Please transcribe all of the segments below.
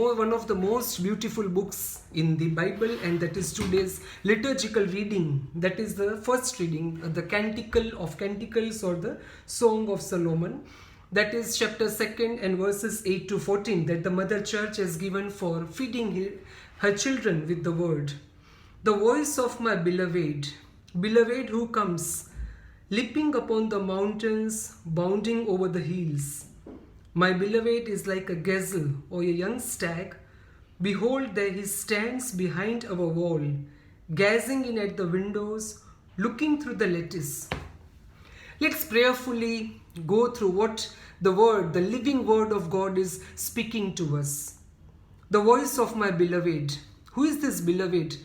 One of the most beautiful books in the Bible, and that is today's liturgical reading. That is the first reading, the Canticle of Canticles or the Song of Solomon. That is chapter 2 and verses 8 to 14 that the Mother Church has given for feeding her children with the word. The voice of my beloved, beloved who comes, leaping upon the mountains, bounding over the hills. My beloved is like a gazelle or a young stag. Behold, there he stands behind our wall, gazing in at the windows, looking through the lattice. Let's prayerfully go through what the word, the living word of God is speaking to us. The voice of my beloved. Who is this beloved?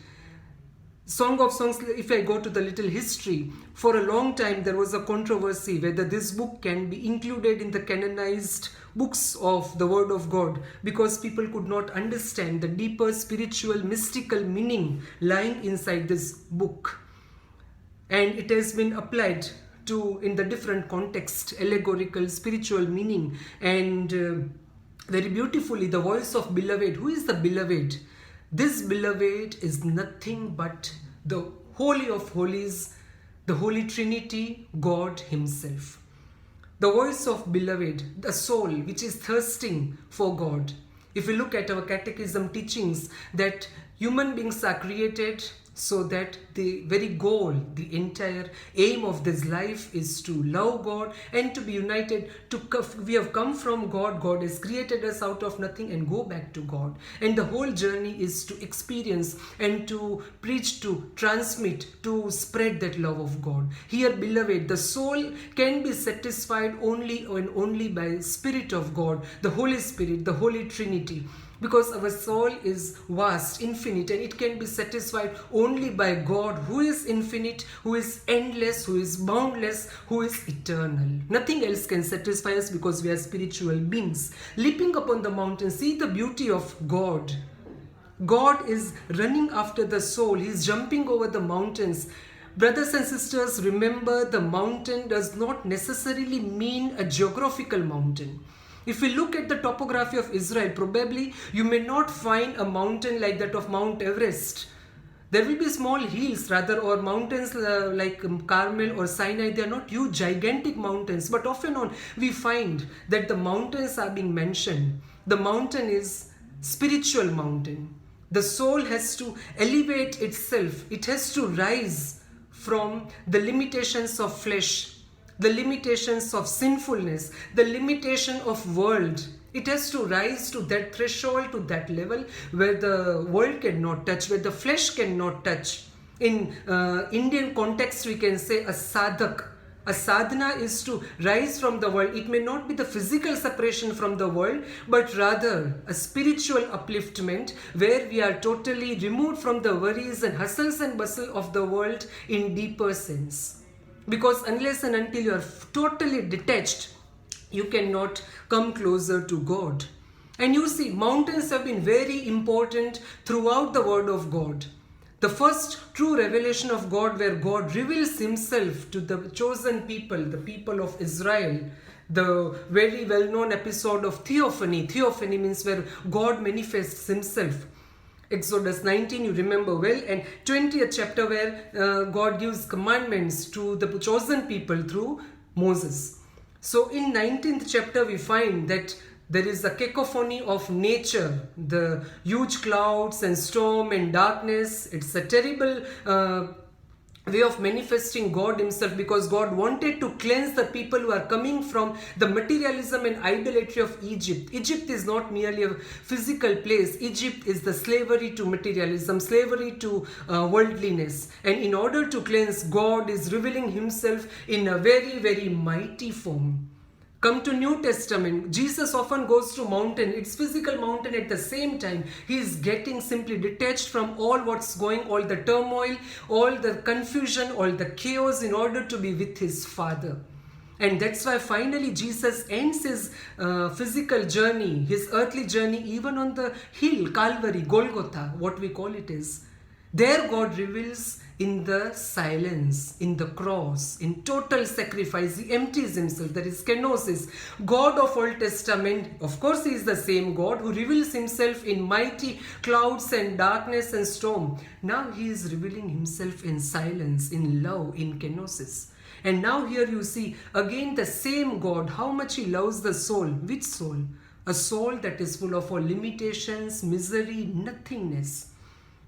Song of Songs, if I go to the little history, for a long time there was a controversy whether this book can be included in the canonized books of the Word of God, because people could not understand the deeper spiritual, mystical meaning lying inside this book. And it has been applied to in the different context, allegorical, spiritual meaning, and very beautifully the voice of beloved. Who is the beloved? This beloved is nothing but the Holy of Holies, the Holy Trinity, God Himself. The voice of beloved, the soul which is thirsting for God. If we look at our catechism teachings, that human beings are created so that the very goal, the entire aim of this life is to love God and to be united. We have come from God. God has created us out of nothing and go back to God. And the whole journey is to experience and to preach, to transmit, to spread that love of God. Here, beloved, the soul can be satisfied only and only by Spirit of God, the Holy Spirit, the Holy Trinity. Because our soul is vast, infinite, and it can be satisfied only by God, who is infinite, who is endless, who is boundless, who is eternal. Nothing else can satisfy us because we are spiritual beings. Leaping upon the mountain, see the beauty of God. God is running after the soul. He is jumping over the mountains. Brothers and sisters, remember, the mountain does not necessarily mean a geographical mountain. If we look at the topography of Israel, probably you may not find a mountain like that of Mount Everest. There will be small hills rather, or mountains like Carmel or Sinai. They are not huge, gigantic mountains. But off and on, we find that the mountains are being mentioned. The mountain is spiritual mountain. The soul has to elevate itself. It has to rise from the limitations of flesh, the limitations of sinfulness, the limitation of world. It has to rise to that threshold, to that level where the world cannot touch, where the flesh cannot touch. In Indian context, we can say a sadhak. A sadhana is to rise from the world. It may not be the physical separation from the world, but rather a spiritual upliftment where we are totally removed from the worries and hustles and bustle of the world in deeper sense. Because unless and until you are totally detached, you cannot come closer to God. And you see, mountains have been very important throughout the Word of God. The first true revelation of God, where God reveals Himself to the chosen people, the people of Israel. The very well-known episode of Theophany. Theophany means where God manifests Himself. Exodus 19, you remember well, and 20th chapter where God gives commandments to the chosen people through Moses. So in 19th chapter we find that there is a cacophony of nature, the huge clouds and storm and darkness. It's a terrible way of manifesting God Himself, because God wanted to cleanse the people who are coming from the materialism and idolatry of Egypt. Egypt is not merely a physical place. Egypt is the slavery to materialism, slavery to worldliness. And in order to cleanse, God is revealing Himself in a very, very mighty form. Come to New Testament, Jesus often goes to mountain. It's physical mountain at the same time. He is getting simply detached from all what's going, all the turmoil, all the confusion, all the chaos in order to be with His Father. And that's why finally Jesus ends His physical journey, His earthly journey, even on the hill, Calvary, Golgotha, what we call it is. There God reveals in the silence, in the cross, in total sacrifice. He empties himself. That is kenosis. God of Old Testament, of course he is the same God who reveals himself in mighty clouds and darkness and storm. Now he is revealing himself in silence, in love, in kenosis. And now here you see again the same God, how much he loves the soul. Which soul? A soul that is full of all limitations, misery, nothingness.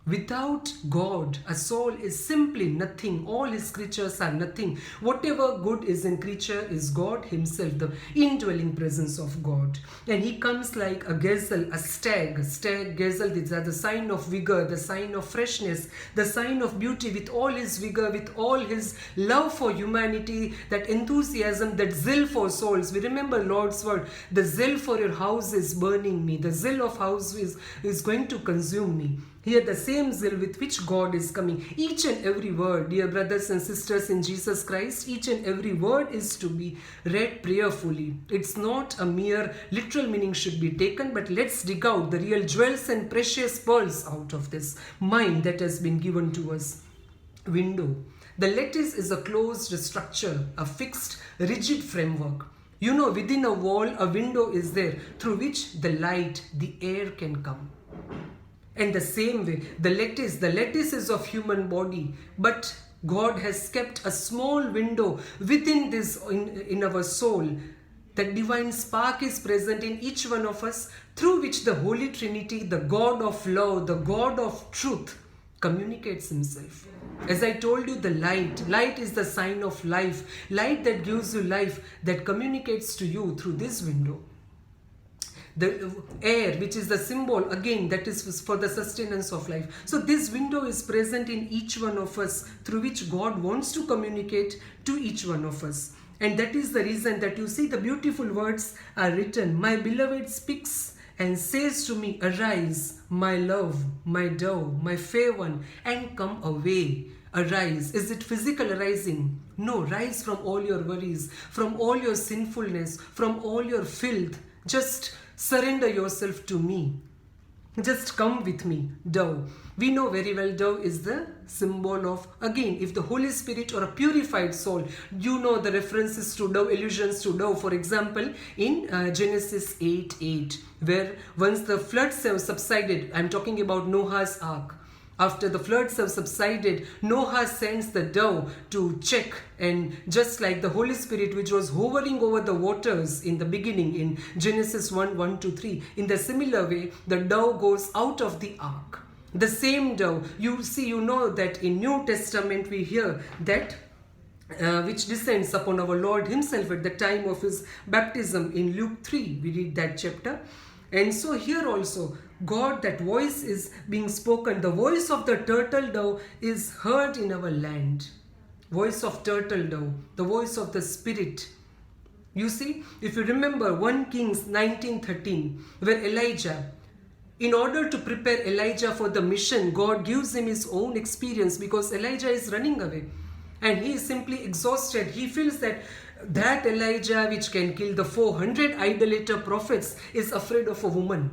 Without God, a soul is simply nothing. All his creatures are nothing. Whatever good is in creature is God himself, the indwelling presence of God. And he comes like a gazelle, a stag. Stag, gazelle, these are the sign of vigor, the sign of freshness, the sign of beauty, with all his vigor, with all his love for humanity, that enthusiasm, that zeal for souls. We remember Lord's word, the zeal for your house is burning me. The zeal of house is going to consume me. Here the same zeal with which God is coming. Each and every word, dear brothers and sisters in Jesus Christ, each and every word is to be read prayerfully. It's not a mere literal meaning should be taken, but let's dig out the real jewels and precious pearls out of this mind that has been given to us. Window. The lattice is a closed structure, a fixed, rigid framework. You know, within a wall, a window is there through which the light, the air can come. And the same way, the lattice is of human body, but God has kept a small window within this, in our soul. That divine spark is present in each one of us, through which the Holy Trinity, the God of love, the God of truth, communicates himself. As I told you, the light is the sign of life, light that gives you life, that communicates to you through this window. The air, which is the symbol, again, that is for the sustenance of life. So this window is present in each one of us, through which God wants to communicate to each one of us. And that is the reason that you see the beautiful words are written. My beloved speaks and says to me, arise, my love, my dove, my fair one, and come away. Arise. Is it physical arising? No, rise from all your worries, from all your sinfulness, from all your filth. Just surrender yourself to me. Just come with me, dove. We know very well dove is the symbol of, again, if the Holy Spirit or a purified soul, you know the references to dove, allusions to dove. For example, in Genesis 8:8, where once the floods have subsided, I'm talking about Noah's ark. After the floods have subsided, Noah sends the dove to check, and just like the Holy Spirit which was hovering over the waters in the beginning in Genesis 1:1-3, in the similar way, the dove goes out of the ark. The same dove, you see, you know that in New Testament we hear that which descends upon our Lord himself at the time of his baptism in Luke 3, we read that chapter. And so here also, God, that voice is being spoken. The voice of the turtle dove is heard in our land. Voice of turtle dove, the voice of the Spirit. You see, if you remember 1 Kings 19:13, where Elijah, in order to prepare Elijah for the mission, God gives him his own experience, because Elijah is running away and he is simply exhausted. He feels that Elijah, which can kill the 400 idolater prophets, is afraid of a woman.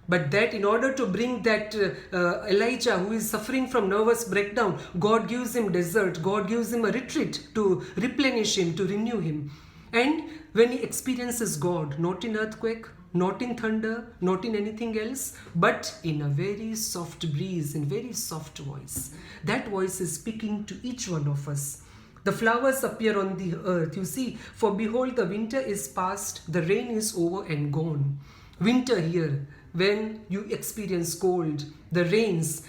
But that in order to bring that Elijah, who is suffering from nervous breakdown, God gives him desert, God gives him a retreat to replenish him, to renew him. And when he experiences God, not in earthquake, not in thunder, not in anything else, but in a very soft breeze, in very soft voice. That voice is speaking to each one of us. The flowers appear on the earth. You see, for behold, the winter is past, the rain is over and gone. Winter here, when you experience cold, the rain is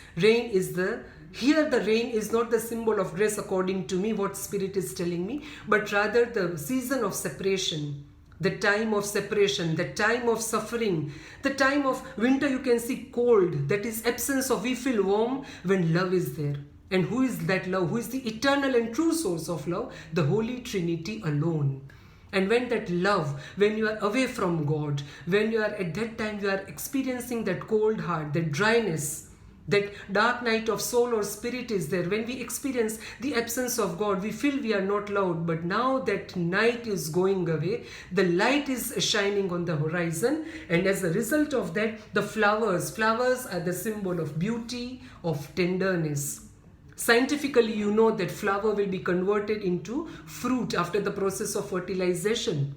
here the rain is not the symbol of grace according to me, what Spirit is telling me, but rather the season of separation, the time of separation, the time of suffering, the time of winter. You can see cold, that is absence of, we feel warm when love is there. And who is that love? Who is the eternal and true source of love? The Holy Trinity alone. And when that love, when you are away from God, when you are at that time, you are experiencing that cold heart, that dryness, That dark night of soul or spirit is there. When we experience the absence of God, we feel we are not loved. But now that night is going away, the light is shining on the horizon. And as a result of that, the flowers are the symbol of beauty, of tenderness. Scientifically, you know that flower will be converted into fruit after the process of fertilization.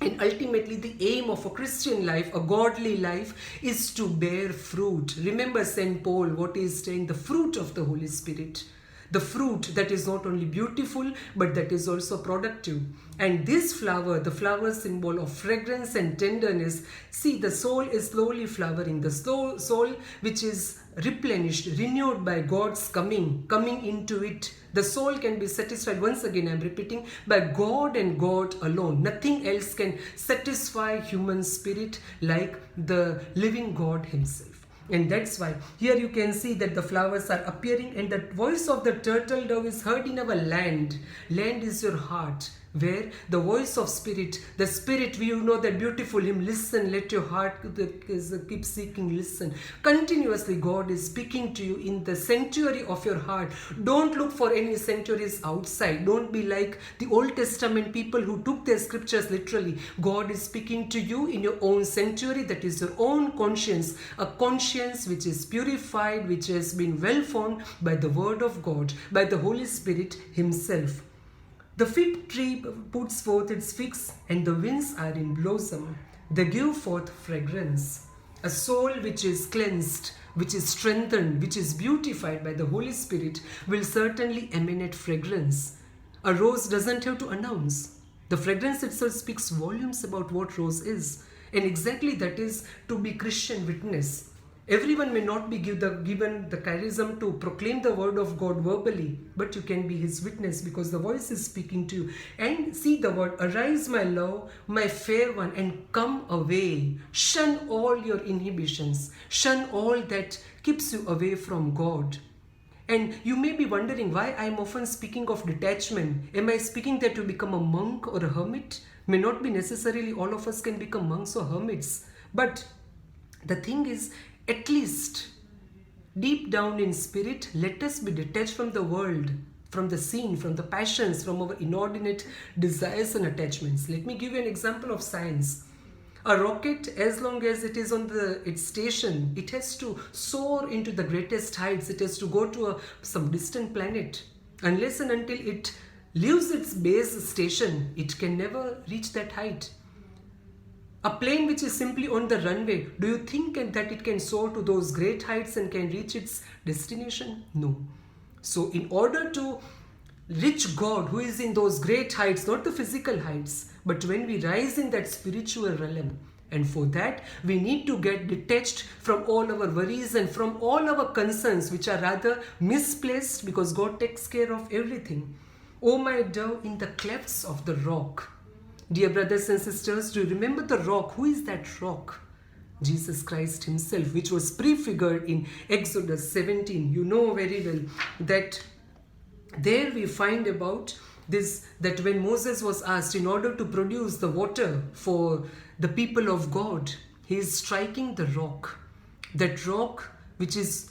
And ultimately, the aim of a Christian life, a godly life, is to bear fruit. Remember St. Paul, what he is saying, the fruit of the Holy Spirit. The fruit that is not only beautiful, but that is also productive. And this flower, the flower symbol of fragrance and tenderness, see, the soul is slowly flowering. The soul which is replenished, renewed by God's coming into it. The soul can be satisfied, once again I'm repeating, by God and God alone. Nothing else can satisfy human spirit like the living God himself. And that's why here you can see that the flowers are appearing, and the voice of the turtle dove is heard in our land. Land is your heart, where the voice of spirit, the spirit, you know that beautiful hymn, listen, let your heart keep seeking, listen. Continuously God is speaking to you in the sanctuary of your heart. Don't look for any sanctuaries outside. Don't be like the Old Testament people who took their scriptures literally. God is speaking to you in your own sanctuary, that is your own conscience, a conscience which is purified, which has been well formed by the word of God, by the Holy Spirit himself. The fig tree puts forth its figs, and the winds are in blossom. They give forth fragrance. A soul which is cleansed, which is strengthened, which is beautified by the Holy Spirit will certainly emanate fragrance. A rose doesn't have to announce. The fragrance itself speaks volumes about what rose is. And exactly that is to be Christian witness. Everyone may not be given the charism to proclaim the word of God verbally, but you can be his witness because the voice is speaking to you. And see the word, arise my love, my fair one, and come away. Shun all your inhibitions. Shun all that keeps you away from God. And you may be wondering why I am often speaking of detachment. Am I speaking that you become a monk or a hermit? May not be necessarily all of us can become monks or hermits. But the thing is, at least deep down in spirit, let us be detached from the world, from the scene, from the passions, from our inordinate desires and attachments. Let me give you an example of science. A rocket, as long as it is on its station, it has to soar into the greatest heights. It has to go to some distant planet. Unless and until it leaves its base station, it can never reach that height. A plane which is simply on the runway, do you think that it can soar to those great heights and can reach its destination? No. So in order to reach God who is in those great heights, not the physical heights, but when we rise in that spiritual realm, and for that we need to get detached from all our worries and from all our concerns which are rather misplaced, because God takes care of everything. O my dove in the clefts of the rock. Dear brothers and sisters, do you remember the rock? Who is that rock? Jesus Christ himself, which was prefigured in Exodus 17. You know very well that there we find about this, that when Moses was asked in order to produce the water for the people of God, he is striking the rock. That rock which is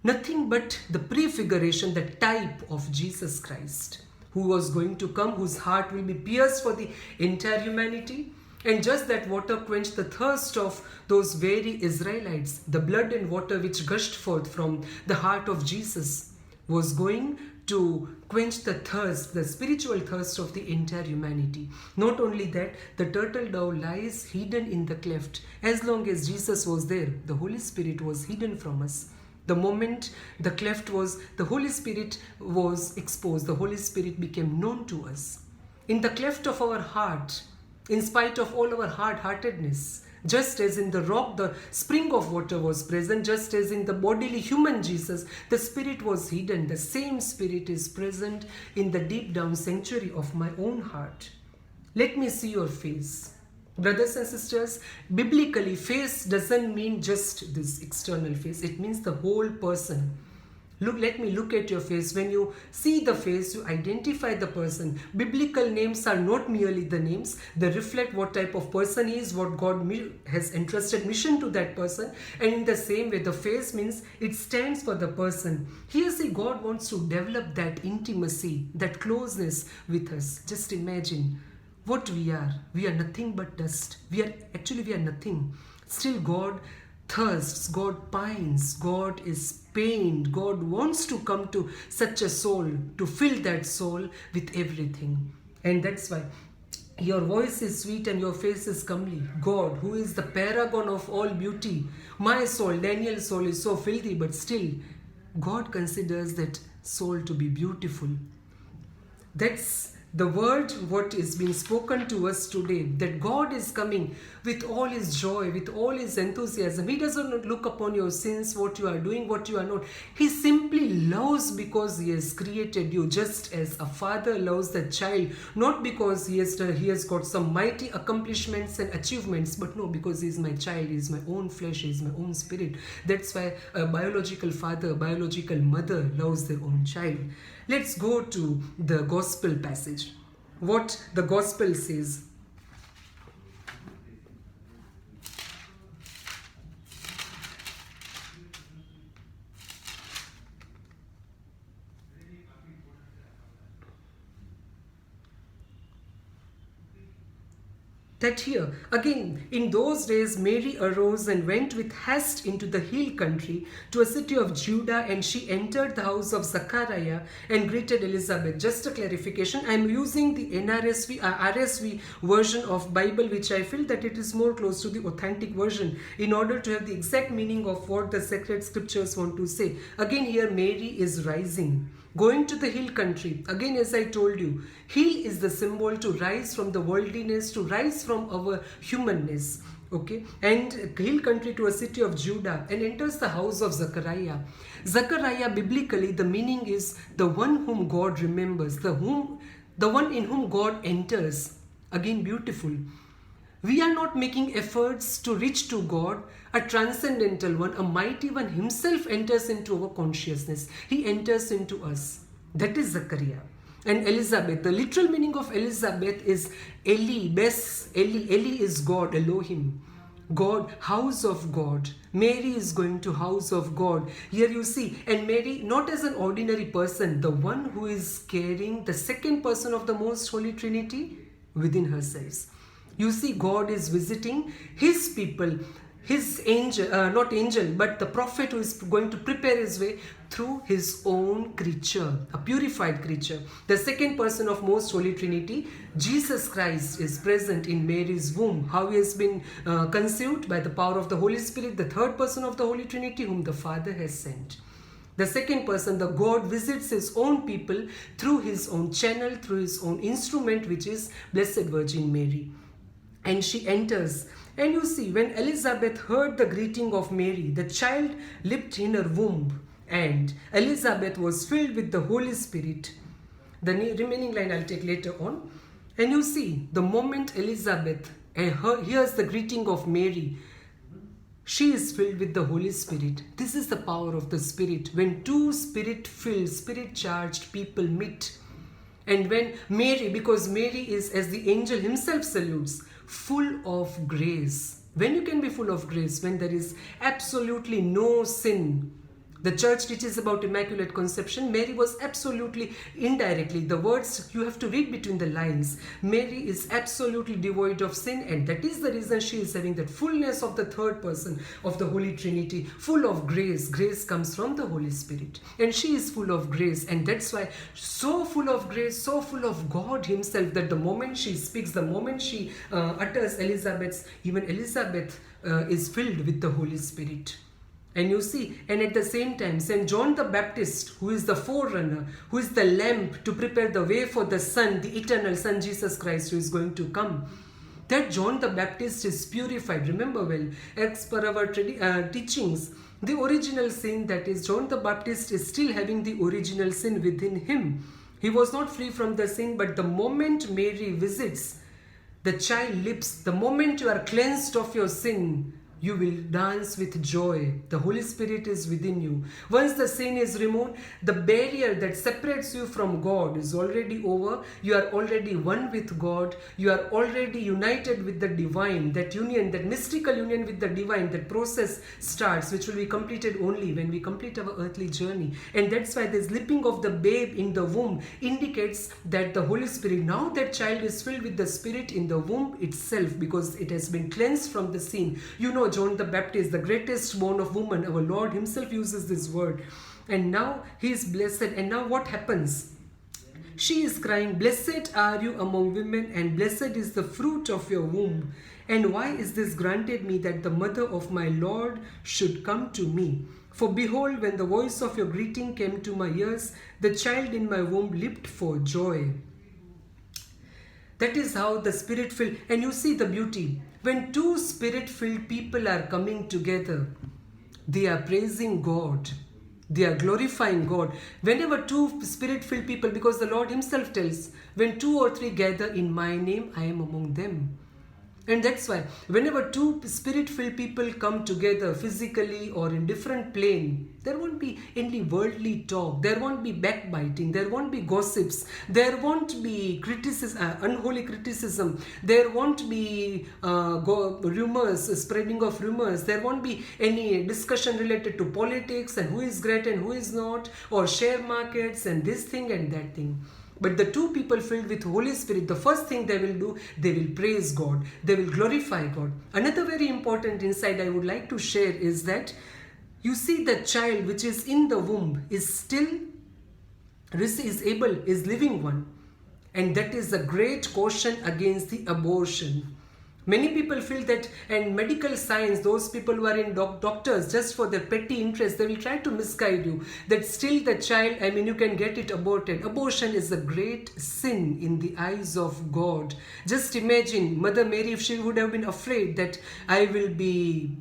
nothing but the prefiguration, the type of Jesus Christ, who was going to come, whose heart will be pierced for the entire humanity. And just that water quenched the thirst of those very Israelites. The blood and water which gushed forth from the heart of Jesus was going to quench the thirst, the spiritual thirst of the entire humanity. Not only that, the turtle dove lies hidden in the cleft. As long as Jesus was there, the Holy Spirit was hidden from us. The moment the cleft was, the Holy Spirit was exposed, the Holy Spirit became known to us. In the cleft of our heart, in spite of all our hard-heartedness, just as in the rock the spring of water was present, just as in the bodily human Jesus, the Spirit was hidden. The same Spirit is present in the deep down sanctuary of my own heart. Let me see your face. Brothers and sisters, biblically, face doesn't mean just this external face. It means the whole person. Let me look at your face. When you see the face, you identify the person. Biblical names are not merely the names. They reflect what type of person he is, what God has entrusted mission to that person. And in the same way, the face means it stands for the person. Here, see, God wants to develop that intimacy, that closeness with us. Just imagine what we are. We are nothing but dust. We are nothing. Still, God thirsts, God pines, God is pained. God wants to come to such a soul, to fill that soul with everything. And that's why your voice is sweet and your face is comely. God, who is the paragon of all beauty. My soul, Daniel's soul, is so filthy, but still, God considers that soul to be beautiful. That's the word what is being spoken to us today, that God is coming with all his joy, with all his enthusiasm. He doesn't look upon your sins, what you are doing, what you are not. He simply loves because he has created you, just as a father loves the child, not because he has got some mighty accomplishments and achievements, but no, because he is my child, he is my own flesh, he is my own spirit. That's why a biological father, a biological mother loves their own child. Let's go to the gospel passage. What the gospel says. That here, again, in those days, Mary arose and went with haste into the hill country to a city of Judah, and she entered the house of Zachariah and greeted Elizabeth. Just a clarification, I am using the RSV version of Bible, which I feel that it is more close to the authentic version in order to have the exact meaning of what the sacred scriptures want to say. Again, here Mary is rising, going to the hill country. Again, as I told you, hill is the symbol to rise from the worldliness, to rise from our humanness. Okay, and hill country to a city of Judah, and enters the house of Zechariah. Zechariah, biblically, the meaning is the one whom God remembers, the one in whom God enters. Again, beautiful. We are not making efforts to reach to God. A transcendental one, a mighty one himself enters into our consciousness. He enters into us. That is Zechariah. And Elizabeth, the literal meaning of Elizabeth is Eli, Bes, Eli. Eli is God, Elohim. God, house of God. Mary is going to house of God. Here you see, and Mary, not as an ordinary person, the one who is carrying the second person of the Most Holy Trinity within herself. You see, God is visiting his people, his angel, not angel, but the prophet who is going to prepare his way through his own creature, a purified creature. The second person of Most Holy Trinity, Jesus Christ, is present in Mary's womb. How he has been conceived by the power of the Holy Spirit, the third person of the Holy Trinity whom the Father has sent. The second person, the God, visits his own people through his own channel, through his own instrument, which is Blessed Virgin Mary. And she enters, and you see, when Elizabeth heard the greeting of Mary, the child leapt in her womb, and Elizabeth was filled with the Holy Spirit. The remaining line I'll take later on. And you see, the moment Elizabeth hears the greeting of Mary, she is filled with the Holy Spirit. This is the power of the Spirit. When two spirit-filled, spirit-charged people meet, and when Mary, because Mary is, as the angel himself salutes, full of grace. When you can be full of grace? When there is absolutely no sin. The church teaches about Immaculate Conception. Mary was absolutely, indirectly, the words you have to read between the lines. Mary is absolutely devoid of sin, and that is the reason she is having that fullness of the third person of the Holy Trinity, full of grace. Grace comes from the Holy Spirit, and she is full of grace, and that's why so full of grace, so full of God himself, that the moment she speaks, the moment she utters Elizabeth's, even Elizabeth is filled with the Holy Spirit. And you see, and at the same time, St. John the Baptist, who is the forerunner, who is the lamp to prepare the way for the Son, the eternal Son, Jesus Christ, who is going to come. That John the Baptist is purified. Remember well, as per our teachings, the original sin, that is, John the Baptist is still having the original sin within him. He was not free from the sin, but the moment Mary visits, the child leaps. The moment you are cleansed of your sin, you will dance with joy. The Holy Spirit is within you. Once the sin is removed, the barrier that separates you from God is already over. You are already one with God. You are already united with the divine. That union, that mystical union with the divine, that process starts, which will be completed only when we complete our earthly journey. And that's why the sleeping of the babe in the womb indicates that the Holy Spirit, now that child is filled with the Spirit in the womb itself, because it has been cleansed from the sin. You know, John the Baptist, the greatest born of woman, our Lord himself uses this word. And now he is blessed. And now what happens? She is crying, "Blessed are you among women, and blessed is the fruit of your womb. And why is this granted me, that the mother of my Lord should come to me? For behold, when the voice of your greeting came to my ears, the child in my womb leaped for joy." That is how the Spirit-filled, and you see the beauty. When two Spirit-filled people are coming together, they are praising God. They are glorifying God. Whenever two Spirit-filled people, because the Lord himself tells, when 2 or 3 gather in my name, I am among them. And that's why whenever two Spirit-filled people come together physically or in different plane, there won't be any worldly talk, there won't be backbiting, there won't be gossips, there won't be criticism, unholy criticism, there won't be rumors, spreading of rumors, there won't be any discussion related to politics and who is great and who is not, or share markets and this thing and that thing. But the two people filled with Holy Spirit, the first thing they will do, they will praise God. They will glorify God. Another very important insight I would like to share is that you see the child which is in the womb is still, is living one. And that is a great caution against the abortion. Many people feel that, and medical science, those people who are in doctors just for their petty interest, they will try to misguide you. That still the child, you can get it aborted. Abortion is a great sin in the eyes of God. Just imagine Mother Mary, if she would have been afraid that I will be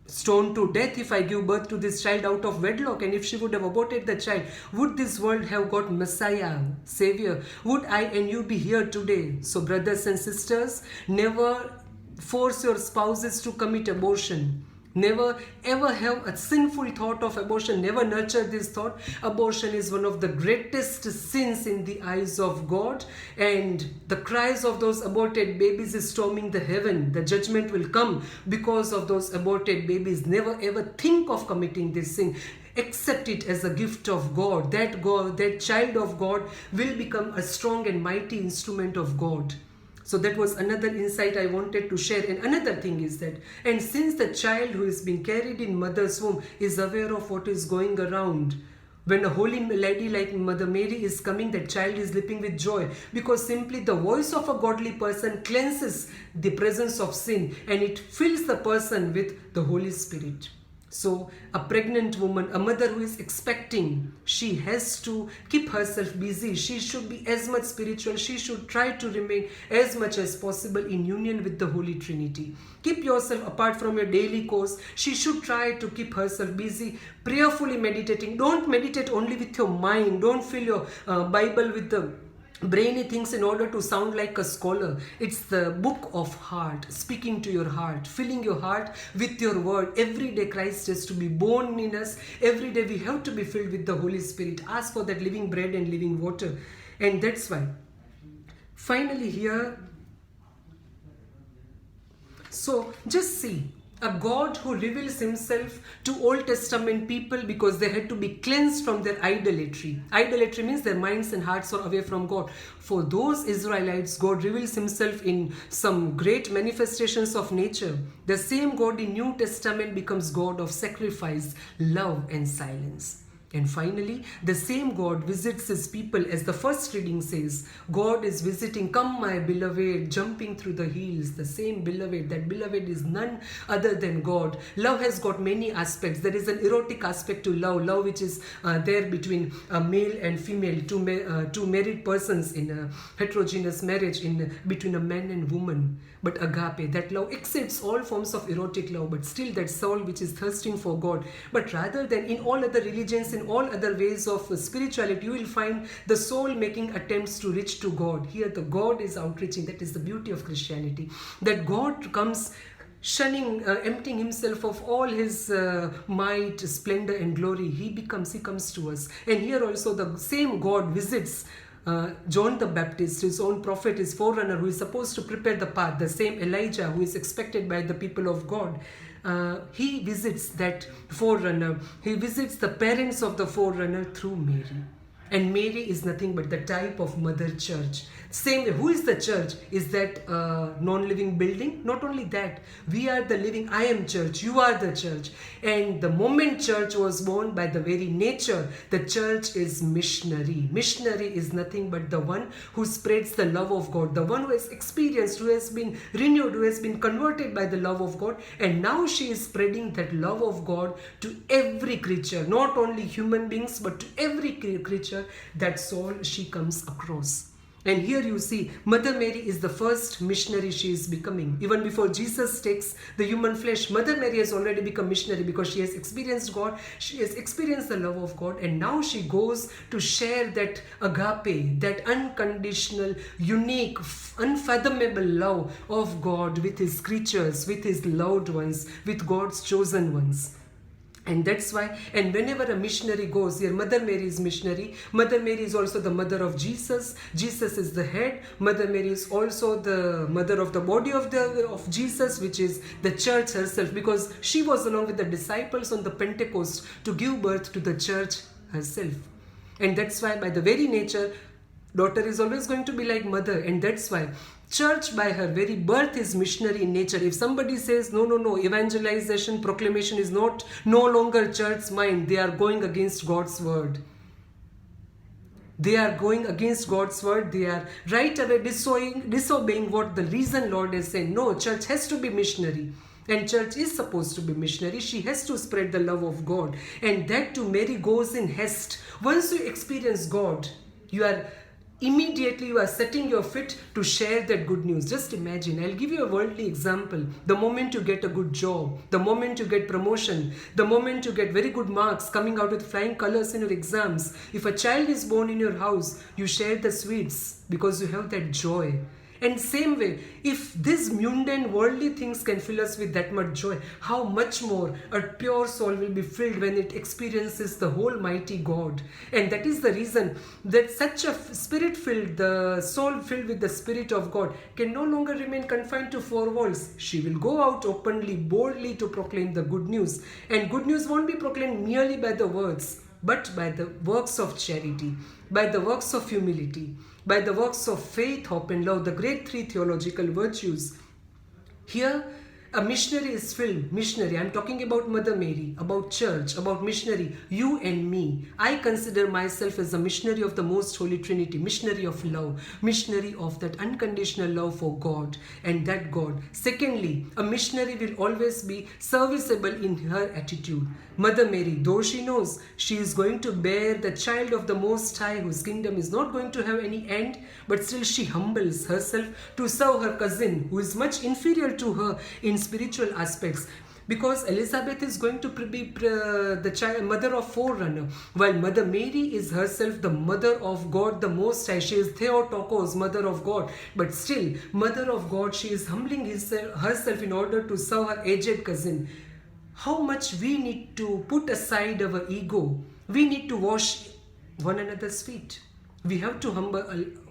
stoned to death if I give birth to this child out of wedlock, and if she would have aborted the child, would this world have got Messiah, Savior? Would I and you be here today? So brothers and sisters, never force your spouses to commit abortion. Never ever have a sinful thought of abortion. Never nurture this thought. Abortion is one of the greatest sins in the eyes of God, and the cries of those aborted babies is storming the heaven. The judgment will come because of those aborted babies. Never ever think of committing this sin. Accept it as a gift of God. That child of God will become a strong and mighty instrument of God. So that was another insight I wanted to share. And another thing is that, and since the child who is being carried in mother's womb is aware of what is going around, when a holy lady like Mother Mary is coming, that child is leaping with joy, because simply the voice of a godly person cleanses the presence of sin, and it fills the person with the Holy Spirit. So a pregnant woman, a mother who is expecting, she has to keep herself busy. She should be as much spiritual. She should try to remain as much as possible in union with the Holy Trinity. Keep yourself apart from your daily course. She should try to keep herself busy, prayerfully meditating. Don't meditate only with your mind. Don't fill your Bible with the brainy things in order to sound like a scholar. It's the book of heart, speaking to your heart, filling your heart with your word. Every day Christ has to be born in us. Every day we have to be filled with the Holy Spirit. Ask for that living bread and living water. And that's why finally here, so just see, a God who reveals himself to Old Testament people because they had to be cleansed from their idolatry. Idolatry means their minds and hearts are away from God. For those Israelites, God reveals himself in some great manifestations of nature. The same God in New Testament becomes God of sacrifice, love and silence. And finally, the same God visits his people, as the first reading says. God is visiting, "Come my beloved, jumping through the hills." The same beloved, that beloved is none other than God. Love has got many aspects. There is an erotic aspect to love, love which is there between a male and female, two married persons in a heterogeneous marriage, between a man and woman. But agape, that love exceeds all forms of erotic love, but still that soul which is thirsting for God. But rather than in all other religions, in all other ways of spirituality, you will find the soul making attempts to reach to God. Here the God is outreaching. That is the beauty of Christianity. That God comes emptying himself of all his might, splendor and glory, he comes to us. And here also the same God visits John the Baptist, his own prophet, his forerunner, who is supposed to prepare the path, the same Elijah who is expected by the people of God. He visits that forerunner. He visits the parents of the forerunner through Mary. And Mary is nothing but the type of Mother Church. Same way, who is the church? Is that non-living building? Not only that, we are the living I am church, you are the church. And the moment church was born, by the very nature, the church is missionary. Missionary is nothing but the one who spreads the love of God, the one who has experienced, who has been renewed, who has been converted by the love of God. And now she is spreading that love of God to every creature, not only human beings, but to every creature. That's all she comes across. And here you see, Mother Mary is the first missionary she is becoming. Even before Jesus takes the human flesh, Mother Mary has already become missionary because she has experienced God, she has experienced the love of God, and now she goes to share that agape, that unconditional, unique, unfathomable love of God with his creatures, with his loved ones, with God's chosen ones. And that's why, and whenever a missionary goes, here Mother Mary is missionary. Mother Mary is also the mother of Jesus. Jesus is the head. Mother Mary is also the mother of the body of Jesus, which is the church herself, because she was along with the disciples on the Pentecost to give birth to the church herself. And that's why, by the very nature, daughter is always going to be like mother. And that's why church by her very birth is missionary in nature. If somebody says no, evangelization, proclamation is no longer church's mind, they are going against God's word. They are going against God's word. They are right away disobeying what the reason Lord is saying. No, church has to be missionary. And church is supposed to be missionary. She has to spread the love of God. And that too, Mary goes in haste. Once you experience God, you are setting your feet to share that good news. Just imagine, I'll give you a worldly example. The moment you get a good job, the moment you get promotion, the moment you get very good marks, coming out with flying colors in your exams, if a child is born in your house, you share the sweets because you have that joy. And same way, if these mundane worldly things can fill us with that much joy, how much more a pure soul will be filled when it experiences the whole mighty God. And that is the reason that such a spirit-filled, the soul filled with the Spirit of God, can no longer remain confined to four walls. She will go out openly, boldly to proclaim the good news. And good news won't be proclaimed merely by the words, but by the works of charity, by the works of humility, by the works of faith, hope and love, the great three theological virtues. Here, a missionary is filled. Missionary, I'm talking about Mother Mary, about church, about missionary, you and me. I consider myself as a missionary of the Most Holy Trinity, missionary of love, missionary of that unconditional love for God and that God. Secondly, a missionary will always be serviceable in her attitude. Mother Mary, though she knows she is going to bear the child of the Most High, whose kingdom is not going to have any end, but still she humbles herself to serve her cousin, who is much inferior to her in spiritual aspects. Because Elizabeth is going to be the mother of forerunner, while Mother Mary is herself the mother of God the Most High. She is Theotokos, mother of God. But still, mother of God, she is humbling herself in order to serve her aged cousin. How much we need to put aside our ego. We need to wash one another's feet. We have to humble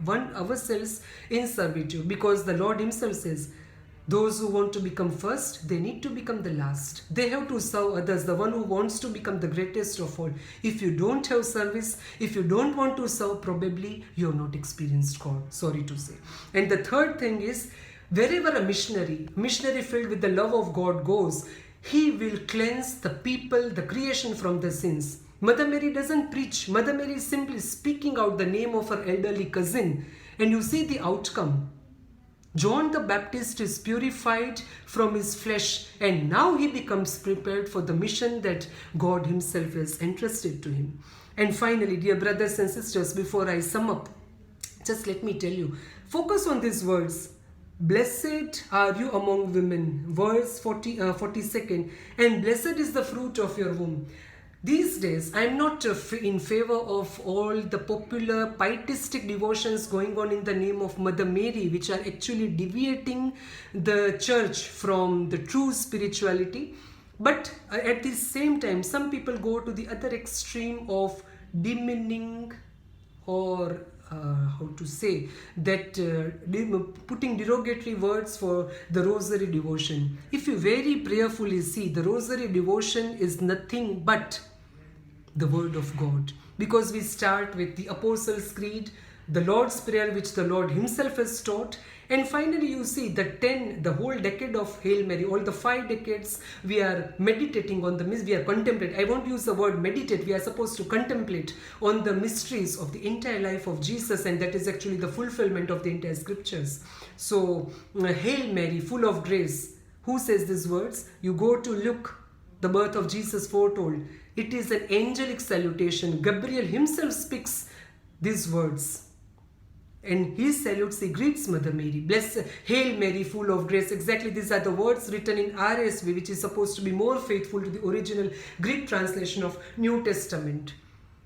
ourselves in servitude, because the Lord himself says, those who want to become first, they need to become the last. They have to serve others, the one who wants to become the greatest of all. If you don't have service, if you don't want to serve, probably you have not experienced God, sorry to say. And the third thing is, wherever a missionary filled with the love of God goes, he will cleanse the people, the creation from the sins. Mother Mary doesn't preach. Mother Mary is simply speaking out the name of her elderly cousin. And you see the outcome. John the Baptist is purified from his flesh, and now he becomes prepared for the mission that God himself has entrusted to him. And finally, dear brothers and sisters, before I sum up, just let me tell you, focus on these words. Blessed are you among women, verse 42, and blessed is the fruit of your womb. These days, I'm not in favor of all the popular pietistic devotions going on in the name of Mother Mary, which are actually deviating the church from the true spirituality. But at the same time, some people go to the other extreme of demeaning, or how to say that, putting derogatory words for the rosary devotion. If you very prayerfully see, the rosary devotion is nothing but the word of God, because we start with the Apostles' Creed, the Lord's Prayer which the Lord himself has taught, and finally you see the whole decade of Hail Mary, all the 5 decades we are meditating on we are contemplating. I won't use the word meditate, we are supposed to contemplate on the mysteries of the entire life of Jesus, and that is actually the fulfillment of the entire scriptures. So Hail Mary, full of grace, who says these words? You go to Luke, the birth of Jesus foretold. It is an angelic salutation. Gabriel himself speaks these words, and he salutes, he greets Mother Mary. Blessed, Hail Mary, full of grace. Exactly, these are the words written in RSV, which is supposed to be more faithful to the original Greek translation of New Testament.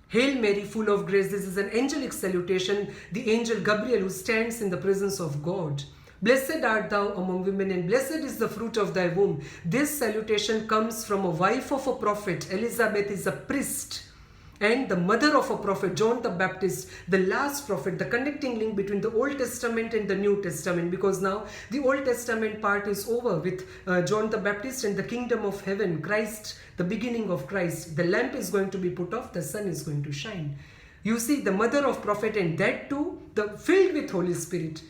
Hail Mary, full of grace. This is an angelic salutation. The angel Gabriel, who stands in the presence of God. Blessed art thou among women, and blessed is the fruit of thy womb. This salutation comes from a wife of a prophet. Elizabeth is a priest, and the mother of a prophet, John the Baptist, the last prophet, the connecting link between the Old Testament and the New Testament, because now the Old Testament part is over with John the Baptist and the kingdom of heaven, Christ, the beginning of Christ. The lamp is going to be put off, the sun is going to shine. You see, the mother of prophet, and that too, filled with Holy Spirit.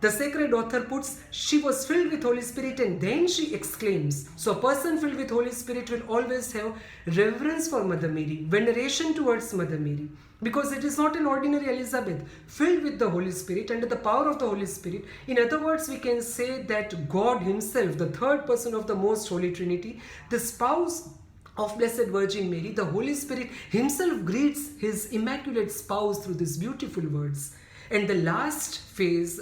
The sacred author puts, she was filled with Holy Spirit, and then she exclaims. So a person filled with Holy Spirit will always have reverence for Mother Mary, veneration towards Mother Mary, because it is not an ordinary Elizabeth, filled with the Holy Spirit, under the power of the Holy Spirit. In other words, we can say that God himself, the third person of the Most Holy Trinity, the spouse of Blessed Virgin Mary, the Holy Spirit himself greets his immaculate spouse through these beautiful words. And the last phrase,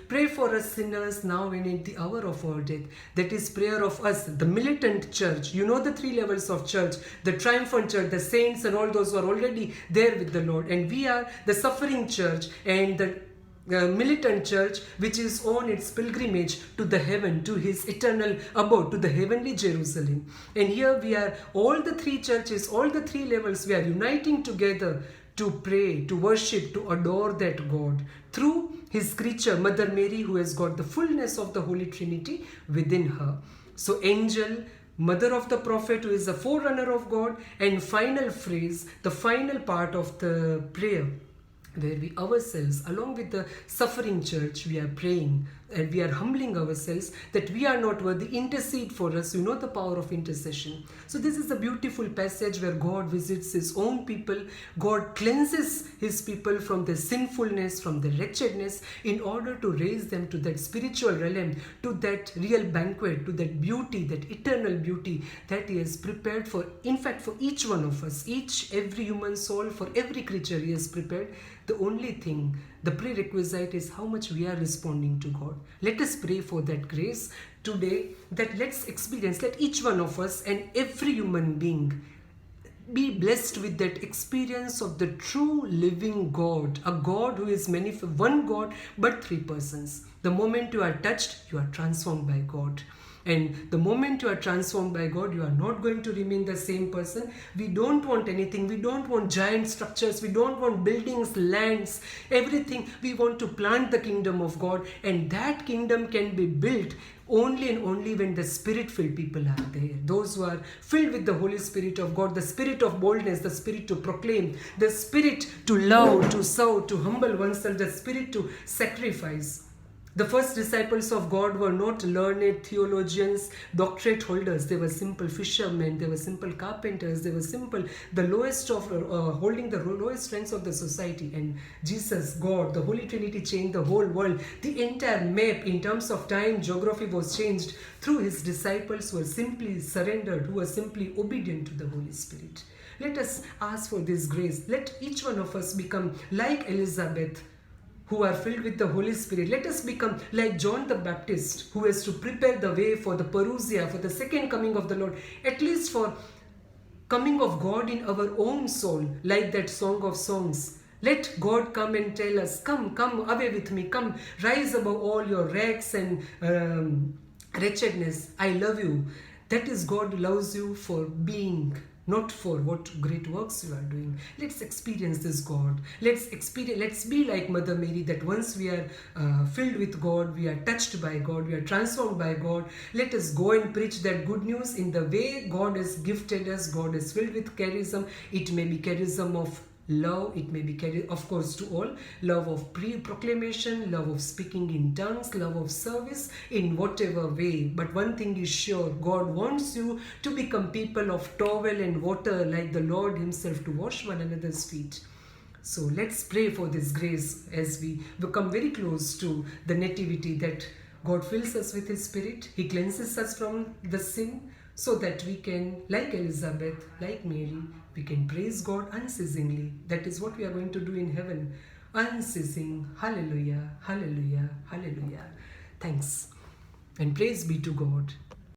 pray for us sinners now and at the hour of our death. That is prayer of us, the militant church. You know the 3 levels of church, the triumphant church, the saints and all those who are already there with the Lord. And we are the suffering church and the militant church, which is on its pilgrimage to the heaven, to his eternal abode, to the heavenly Jerusalem. And here we are, all the 3 churches, all the 3 levels, we are uniting together to pray, to worship, to adore that God through his creature, Mother Mary, who has got the fullness of the Holy Trinity within her. So angel, mother of the prophet, who is the forerunner of God, and final phrase, the final part of the prayer, where we ourselves, along with the suffering church, we are praying and we are humbling ourselves that we are not worthy. Intercede for us. You know the power of intercession. So this is a beautiful passage where God visits his own people. God cleanses his people from their sinfulness, from their wretchedness, in order to raise them to that spiritual realm, to that real banquet, to that beauty, that eternal beauty that he has prepared for, in fact, for each one of us, every human soul, for every creature he has prepared. The only thing, the prerequisite, is how much we are responding to God. Let us pray for that grace today, that let's experience, let each one of us and every human being be blessed with that experience of the true living God, a God who is one God but 3 persons. The moment you are touched, you are transformed by God. And the moment you are transformed by God, you are not going to remain the same person. We don't want anything. We don't want giant structures. We don't want buildings, lands, everything. We want to plant the kingdom of God. And that kingdom can be built only and only when the spirit-filled people are there. Those who are filled with the Holy Spirit of God, the spirit of boldness, the spirit to proclaim, the spirit to love, to serve, to humble oneself, the spirit to sacrifice. The first disciples of God were not learned theologians, doctorate holders. They were simple fishermen. They were simple carpenters. They were simple, the lowest of, holding the lowest ranks of the society. And Jesus, God, the Holy Trinity changed the whole world. The entire map in terms of time, geography was changed through his disciples who were simply surrendered, who were simply obedient to the Holy Spirit. Let us ask for this grace. Let each one of us become like Elizabeth, who are filled with the Holy Spirit. Let us become like John the Baptist, who has to prepare the way for the parousia, for the second coming of the Lord, at least for coming of God in our own soul, like that Song of Songs. Let God come and tell us, come, come away with me, come, rise above all your rags and wretchedness. I love you. That is, God loves you for being, not for what great works you are doing. Let's experience this God. Let's be like Mother Mary, that once we are filled with God, we are touched by God, we are transformed by God. Let us go and preach that good news in the way God has gifted us. God is filled with charism. It may be charism of love, it may be, of course, to all, love of proclamation, love of speaking in tongues, love of service, in whatever way. But one thing is sure, God wants you to become people of towel and water, like the Lord himself, to wash one another's feet. So let's pray for this grace as we become very close to the nativity, that God fills us with his spirit, he cleanses us from the sin, so that we can, like Elizabeth, like Mary, we can praise God unceasingly. That is what we are going to do in heaven. Unceasing. Hallelujah, hallelujah, hallelujah. Thanks and praise be to God.